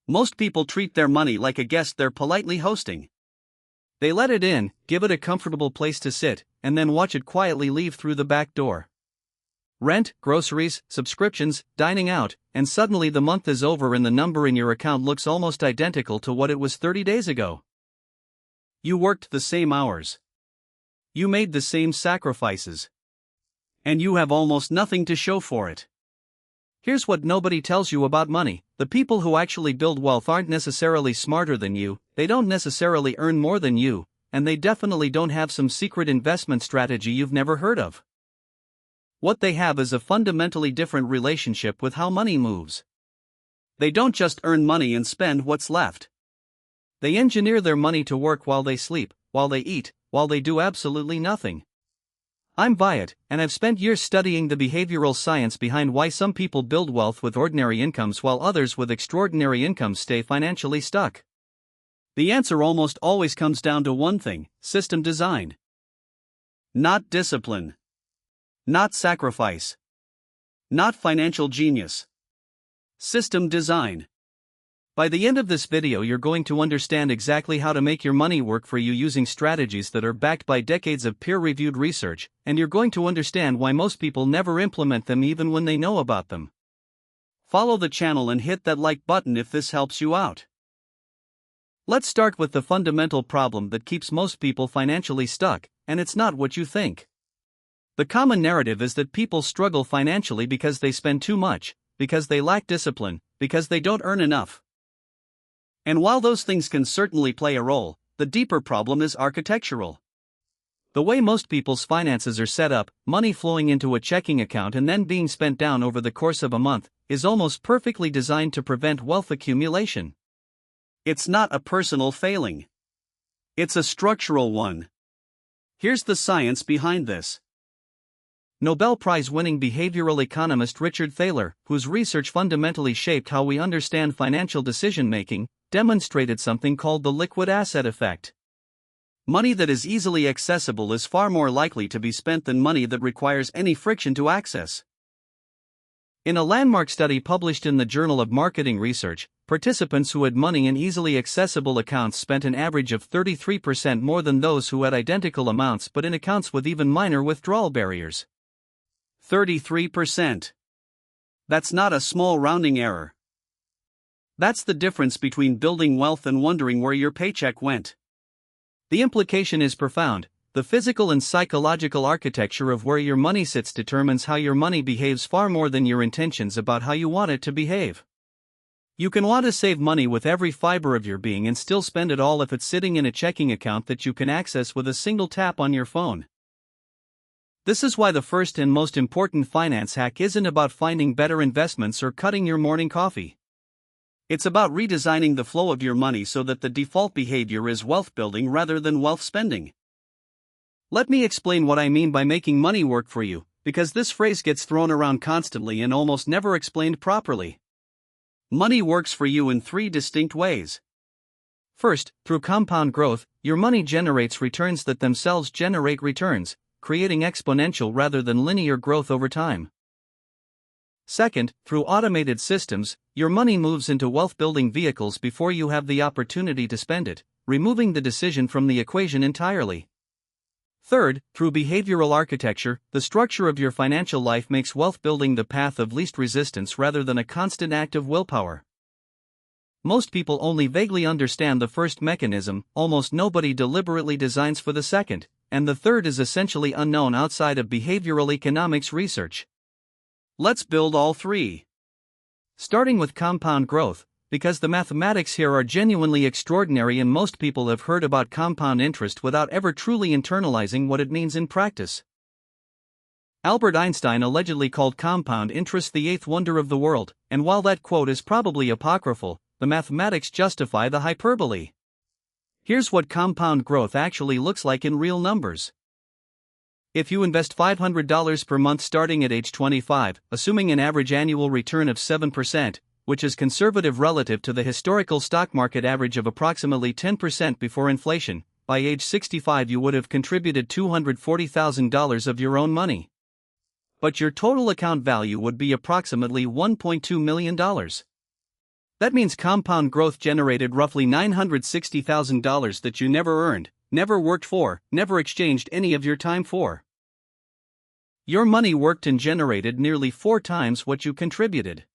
Most people treat their money like a guest they're politely hosting. They let it in, give it a comfortable place to sit, and then watch it quietly leave through the back door. Rent, groceries, subscriptions, dining out, and suddenly the month is over and the number in your account looks almost identical to what it was 30 days ago. You worked the same hours. You made the same sacrifices. And you have almost nothing to show for it. Here's what nobody tells you about money: the people who actually build wealth aren't necessarily smarter than you, they don't necessarily earn more than you, and they definitely don't have some secret investment strategy you've never heard of. What they have is a fundamentally different relationship with how money moves. They don't just earn money and spend what's left. They engineer their money to work while they sleep, while they eat, while they do absolutely nothing. I'm Viet, and I've spent years studying the behavioral science behind why some people build wealth with ordinary incomes while others with extraordinary incomes stay financially stuck. The answer almost always comes down to one thing: system design. Not discipline. Not sacrifice. Not financial genius. System design. By the end of this video, you're going to understand exactly how to make your money work for you using strategies that are backed by decades of peer-reviewed research, and you're going to understand why most people never implement them even when they know about them. Follow the channel and hit that like button if this helps you out. Let's start with the fundamental problem that keeps most people financially stuck, and it's not what you think. The common narrative is that people struggle financially because they spend too much, because they lack discipline, because they don't earn enough. And while those things can certainly play a role, the deeper problem is architectural. The way most people's finances are set up, money flowing into a checking account and then being spent down over the course of a month, is almost perfectly designed to prevent wealth accumulation. It's not a personal failing. It's a structural one. Here's the science behind this. Nobel Prize-winning behavioral economist Richard Thaler, whose research fundamentally shaped how we understand financial decision-making, demonstrated something called the liquid asset effect. Money that is easily accessible is far more likely to be spent than money that requires any friction to access. In a landmark study published in the Journal of Marketing Research, participants who had money in easily accessible accounts spent an average of 33% more than those who had identical amounts but in accounts with even minor withdrawal barriers. 33%. That's not a small rounding error. That's the difference between building wealth and wondering where your paycheck went. The implication is profound. The physical and psychological architecture of where your money sits determines how your money behaves far more than your intentions about how you want it to behave. You can want to save money with every fiber of your being and still spend it all if it's sitting in a checking account that you can access with a single tap on your phone. This is why the first and most important finance hack isn't about finding better investments or cutting your morning coffee. It's about redesigning the flow of your money so that the default behavior is wealth building rather than wealth spending. Let me explain what I mean by making money work for you, because this phrase gets thrown around constantly and almost never explained properly. Money works for you in three distinct ways. First, through compound growth, your money generates returns that themselves generate returns, creating exponential rather than linear growth over time. Second, through automated systems, your money moves into wealth-building vehicles before you have the opportunity to spend it, removing the decision from the equation entirely. Third, through behavioral architecture, the structure of your financial life makes wealth building the path of least resistance rather than a constant act of willpower. Most people only vaguely understand the first mechanism, almost nobody deliberately designs for the second, and the third is essentially unknown outside of behavioral economics research. Let's build all three. Starting with compound growth, because the mathematics here are genuinely extraordinary and most people have heard about compound interest without ever truly internalizing what it means in practice. Albert Einstein allegedly called compound interest the eighth wonder of the world, and while that quote is probably apocryphal, the mathematics justify the hyperbole. Here's what compound growth actually looks like in real numbers. If you invest $500 per month starting at age 25, assuming an average annual return of 7%, which is conservative relative to the historical stock market average of approximately 10% before inflation, by age 65 you would have contributed $240,000 of your own money. But your total account value would be approximately $1.2 million. That means compound growth generated roughly $960,000 that you never earned, never worked for, never exchanged any of your time for. Your money worked and generated nearly 4 times what you contributed.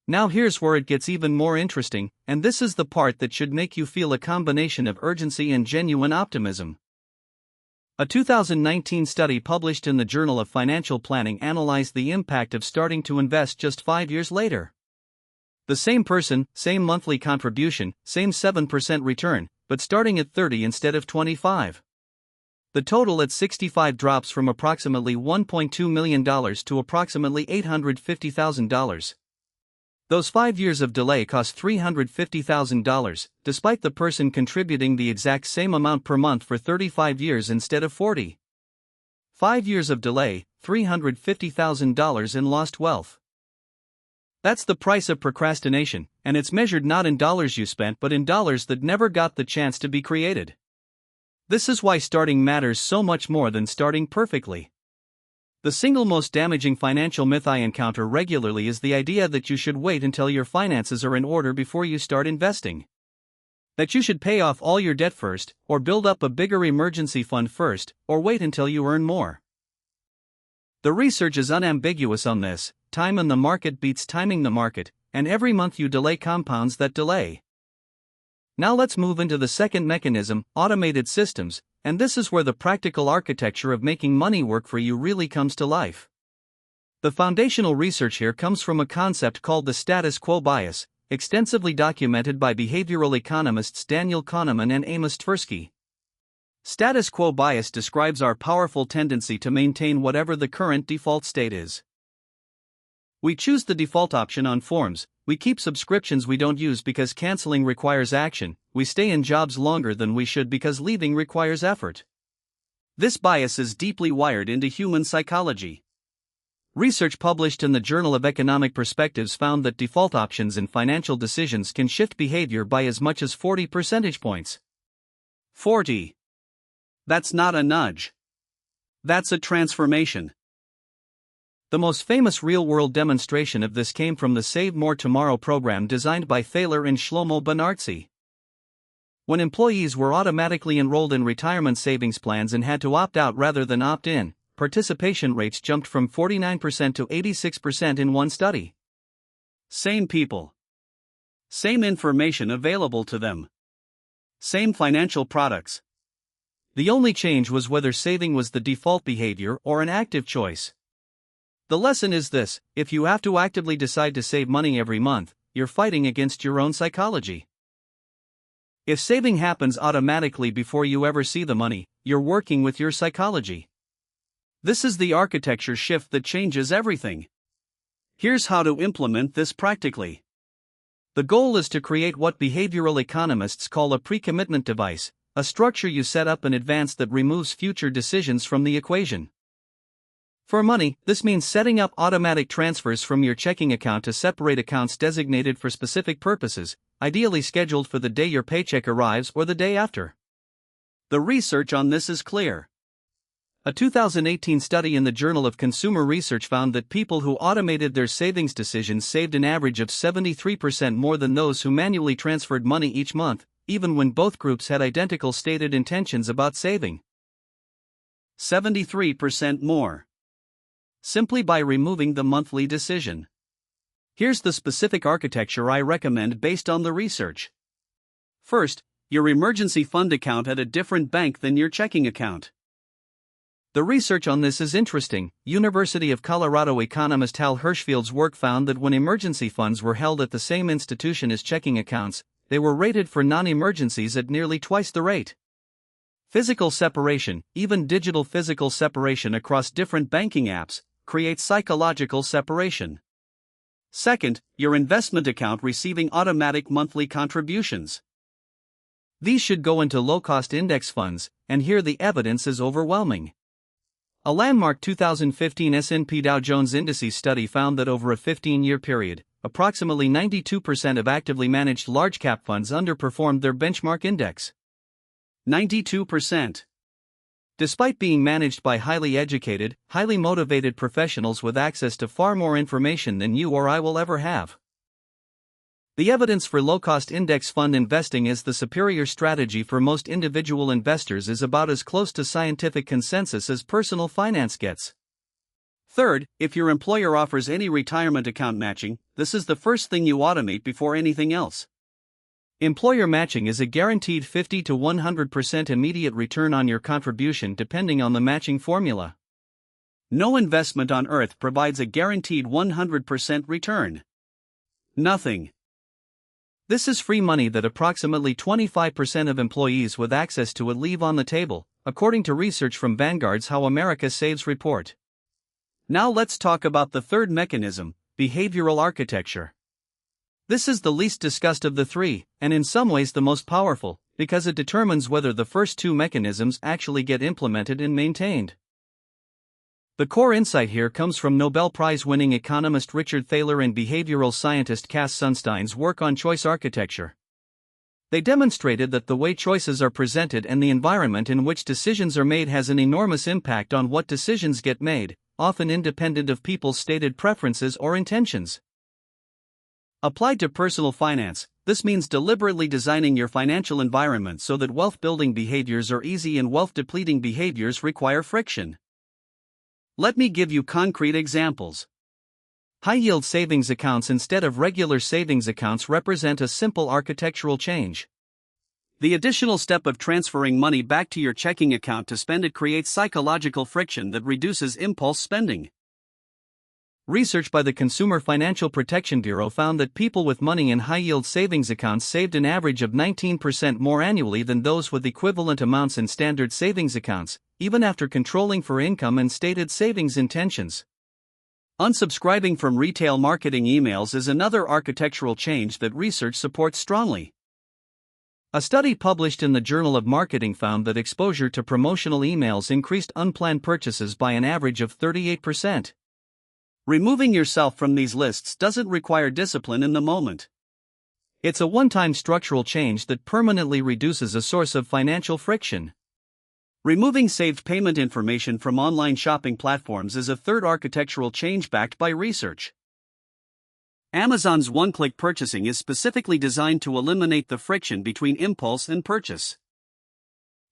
Now here's where it gets even more interesting, and this is the part that should make you feel a combination of urgency and genuine optimism. A 2019 study published in the Journal of Financial Planning analyzed the impact of starting to invest just 5 years later. The same person, same monthly contribution, same 7% return, but starting at 30 instead of 25. The total at 65 drops from approximately $1.2 million to approximately $850,000. Those 5 years of delay cost $350,000, despite the person contributing the exact same amount per month for 35 years instead of 40. 5 years of delay, $350,000 in lost wealth. That's the price of procrastination, and it's measured not in dollars you spent but in dollars that never got the chance to be created. This is why starting matters so much more than starting perfectly. The single most damaging financial myth I encounter regularly is the idea that you should wait until your finances are in order before you start investing. That you should pay off all your debt first, or build up a bigger emergency fund first, or wait until you earn more. The research is unambiguous on this: time in the market beats timing the market, and every month you delay compounds that delay. Now let's move into the second mechanism, automated systems, and this is where the practical architecture of making money work for you really comes to life. The foundational research here comes from a concept called the status quo bias, extensively documented by behavioral economists Daniel Kahneman and Amos Tversky. Status quo bias describes our powerful tendency to maintain whatever the current default state is. We choose the default option on forms, we keep subscriptions we don't use because canceling requires action, we stay in jobs longer than we should because leaving requires effort. This bias is deeply wired into human psychology. Research published in the Journal of Economic Perspectives found that default options in financial decisions can shift behavior by as much as 40 percentage points. 40. That's not a nudge. That's a transformation. The most famous real-world demonstration of this came from the Save More Tomorrow program designed by Thaler and Shlomo Benartzi. When employees were automatically enrolled in retirement savings plans and had to opt out rather than opt in, participation rates jumped from 49% to 86% in one study. Same people. Same information available to them. Same financial products. The only change was whether saving was the default behavior or an active choice. The lesson is this: if you have to actively decide to save money every month, you're fighting against your own psychology. If saving happens automatically before you ever see the money, you're working with your psychology. This is the architecture shift that changes everything. Here's how to implement this practically. The goal is to create what behavioral economists call a pre-commitment device, a structure you set up in advance that removes future decisions from the equation. For money, this means setting up automatic transfers from your checking account to separate accounts designated for specific purposes, ideally scheduled for the day your paycheck arrives or the day after. The research on this is clear. A 2018 study in the Journal of Consumer Research found that people who automated their savings decisions saved an average of 73% more than those who manually transferred money each month, even when both groups had identical stated intentions about saving. 73% more. Simply by removing the monthly decision. Here's the specific architecture I recommend based on the research. First, your emergency fund account at a different bank than your checking account. The research on this is interesting. University of Colorado economist Hal Hirschfield's work found that when emergency funds were held at the same institution as checking accounts, they were rated for non-emergencies at nearly twice the rate. Physical separation, even digital physical separation across different banking apps, creates psychological separation. Second, your investment account receiving automatic monthly contributions. These should go into low-cost index funds, and here the evidence is overwhelming. A landmark 2015 S&P Dow Jones Indices study found that over a 15-year period, approximately 92% of actively managed large-cap funds underperformed their benchmark index. 92%. Despite being managed by highly educated, highly motivated professionals with access to far more information than you or I will ever have. The evidence for low-cost index fund investing as the superior strategy for most individual investors is about as close to scientific consensus as personal finance gets. Third, if your employer offers any retirement account matching, this is the first thing you automate before anything else. Employer matching is a guaranteed 50 to 100% immediate return on your contribution depending on the matching formula. No investment on earth provides a guaranteed 100% return. Nothing. This is free money that approximately 25% of employees with access to it leave on the table, according to research from Vanguard's How America Saves report. Now let's talk about the third mechanism, behavioral architecture. This is the least discussed of the three, and in some ways the most powerful, because it determines whether the first two mechanisms actually get implemented and maintained. The core insight here comes from Nobel Prize-winning economist Richard Thaler and behavioral scientist Cass Sunstein's work on choice architecture. They demonstrated that the way choices are presented and the environment in which decisions are made has an enormous impact on what decisions get made, often independent of people's stated preferences or intentions. Applied to personal finance, this means deliberately designing your financial environment so that wealth-building behaviors are easy and wealth-depleting behaviors require friction. Let me give you concrete examples. High-yield savings accounts instead of regular savings accounts represent a simple architectural change. The additional step of transferring money back to your checking account to spend it creates psychological friction that reduces impulse spending. Research by the Consumer Financial Protection Bureau found that people with money in high-yield savings accounts saved an average of 19% more annually than those with equivalent amounts in standard savings accounts, even after controlling for income and stated savings intentions. Unsubscribing from retail marketing emails is another architectural change that research supports strongly. A study published in the Journal of Marketing found that exposure to promotional emails increased unplanned purchases by an average of 38%. Removing yourself from these lists doesn't require discipline in the moment. It's a one-time structural change that permanently reduces a source of financial friction. Removing saved payment information from online shopping platforms is a third architectural change backed by research. Amazon's one-click purchasing is specifically designed to eliminate the friction between impulse and purchase.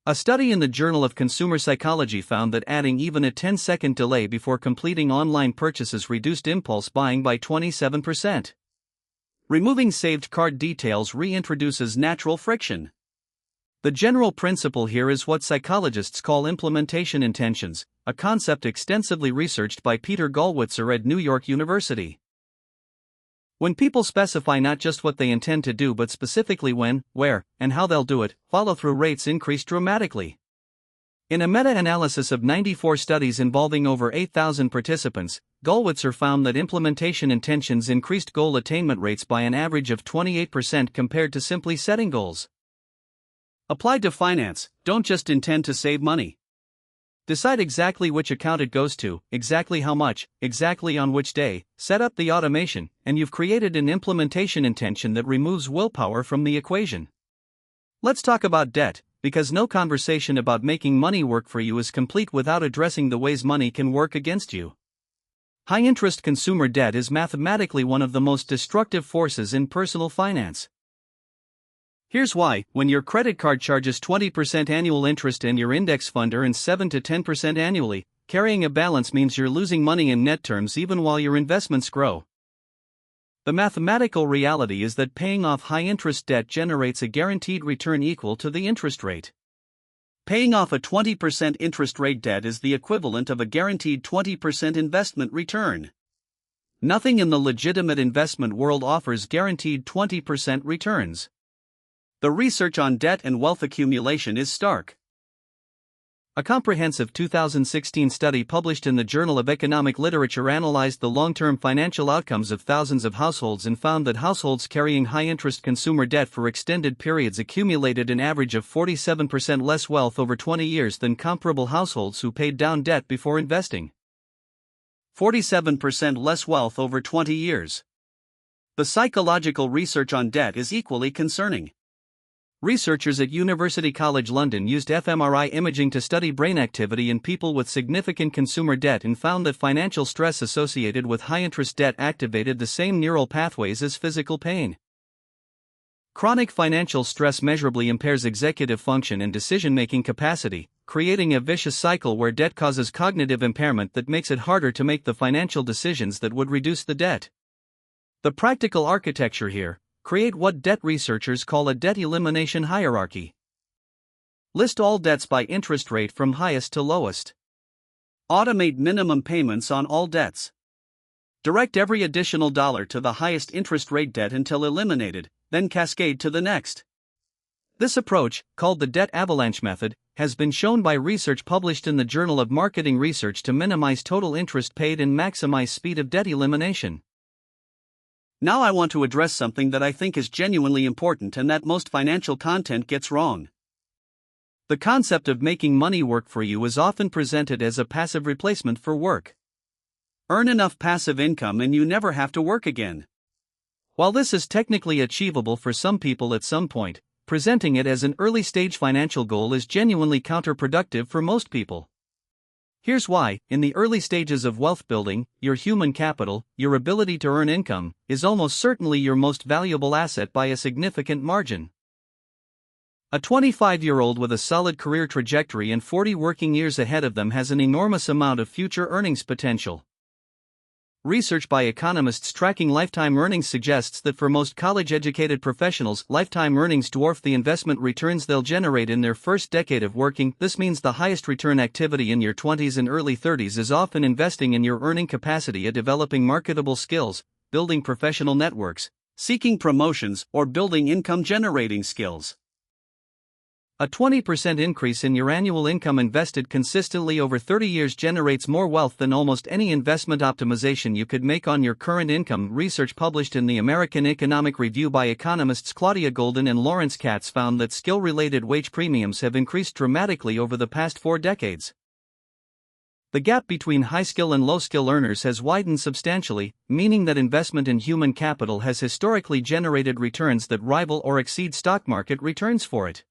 A study in the Journal of Consumer Psychology found that adding even a 10-second delay before completing online purchases reduced impulse buying by 27%. Removing saved card details reintroduces natural friction. The general principle here is what psychologists call implementation intentions, a concept extensively researched by Peter Gollwitzer at New York University. When people specify not just what they intend to do but specifically when, where, and how they'll do it, follow-through rates increase dramatically. In a meta-analysis of 94 studies involving over 8,000 participants, Gollwitzer found that implementation intentions increased goal attainment rates by an average of 28% compared to simply setting goals. Applied to finance, don't just intend to save money. Decide exactly which account it goes to, exactly how much, exactly on which day, set up the automation, and you've created an implementation intention that removes willpower from the equation. Let's talk about debt, because no conversation about making money work for you is complete without addressing the ways money can work against you. High-interest consumer debt is mathematically one of the most destructive forces in personal finance. Here's why: when your credit card charges 20% annual interest and your index fund earns 7 to 10% annually, carrying a balance means you're losing money in net terms even while your investments grow. The mathematical reality is that paying off high-interest debt generates a guaranteed return equal to the interest rate. Paying off a 20% interest rate debt is the equivalent of a guaranteed 20% investment return. Nothing in the legitimate investment world offers guaranteed 20% returns. The research on debt and wealth accumulation is stark. A comprehensive 2016 study published in the Journal of Economic Literature analyzed the long-term financial outcomes of thousands of households and found that households carrying high-interest consumer debt for extended periods accumulated an average of 47% less wealth over 20 years than comparable households who paid down debt before investing. 47% less wealth over 20 years. The psychological research on debt is equally concerning. Researchers at University College London used fMRI imaging to study brain activity in people with significant consumer debt and found that financial stress associated with high-interest debt activated the same neural pathways as physical pain. Chronic financial stress measurably impairs executive function and decision-making capacity, creating a vicious cycle where debt causes cognitive impairment that makes it harder to make the financial decisions that would reduce the debt. The practical architecture here: create what debt researchers call a debt elimination hierarchy. List all debts by interest rate from highest to lowest. Automate minimum payments on all debts. Direct every additional dollar to the highest interest rate debt until eliminated, then cascade to the next. This approach, called the debt avalanche method, has been shown by research published in the Journal of Marketing Research to minimize total interest paid and maximize speed of debt elimination. Now I want to address something that I think is genuinely important and that most financial content gets wrong. The concept of making money work for you is often presented as a passive replacement for work. Earn enough passive income and you never have to work again. While this is technically achievable for some people at some point, presenting it as an early-stage financial goal is genuinely counterproductive for most people. Here's why: in the early stages of wealth building, your human capital, your ability to earn income, is almost certainly your most valuable asset by a significant margin. A 25-year-old with a solid career trajectory and 40 working years ahead of them has an enormous amount of future earnings potential. Research by economists tracking lifetime earnings suggests that for most college-educated professionals, lifetime earnings dwarf the investment returns they'll generate in their first decade of working. This means the highest return activity in your 20s and early 30s is often investing in your earning capacity, developing marketable skills, building professional networks, seeking promotions, or building income-generating skills. A 20% increase in your annual income invested consistently over 30 years generates more wealth than almost any investment optimization you could make on your current income. Research published in the American Economic Review by economists Claudia Golden and Lawrence Katz found that skill-related wage premiums have increased dramatically over the past 4 decades. The gap between high-skill and low-skill earners has widened substantially, meaning that investment in human capital has historically generated returns that rival or exceed stock market returns for it.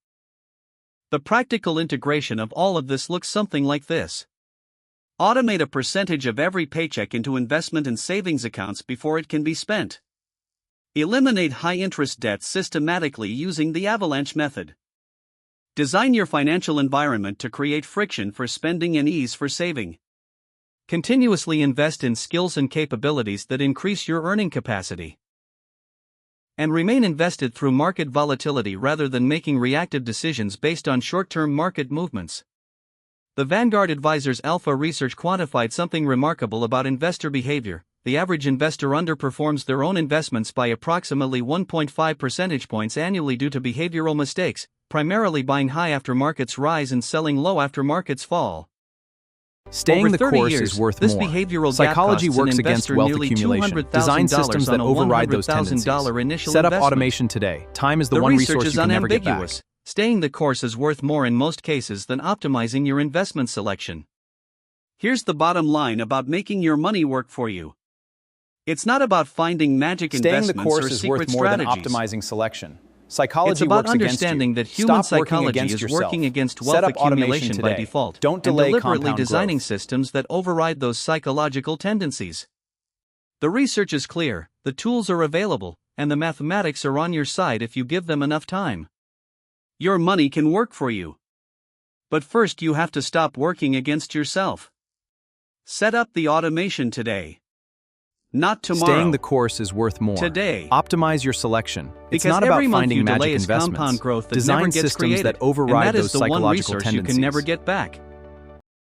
The practical integration of all of this looks something like this. Automate a percentage of every paycheck into investment and savings accounts before it can be spent. Eliminate high-interest debts systematically using the avalanche method. Design your financial environment to create friction for spending and ease for saving. Continuously invest in skills and capabilities that increase your earning capacity. And remain invested through market volatility rather than making reactive decisions based on short-term market movements. The Vanguard Advisors Alpha research quantified something remarkable about investor behavior. The average investor underperforms their own investments by approximately 1.5 percentage points annually due to behavioral mistakes, primarily buying high after markets rise and selling low after markets fall. Staying the course is worth this more. Behavioral Psychology gap works against wealth accumulation. Design systems that override those tendencies. Set up automation today. Time is the one resource you can never get back. Staying the course is worth more in most cases than optimizing your investment selection. Here's the bottom line about making your money work for you. It's not about finding magic investments or secret strategies. Staying the course is worth more than optimizing selection. Psychology it's about works against understanding you. that human Stop psychology is yourself. working against wealth Set up accumulation automation by today. default, Don't delay and deliberately compound designing growth. systems that override those psychological tendencies. The research is clear, the tools are available, and the mathematics are on your side if you give them enough time. Your money can work for you. But first you have to stop working against yourself. Set up the automation today. Not tomorrow. Staying the course is worth more. Today. Optimize your selection. It's Because not about every month finding you magic delay is investments. compound growth that Design never gets systems created, that override and that those is the one psychological resource tendencies. you can never get back.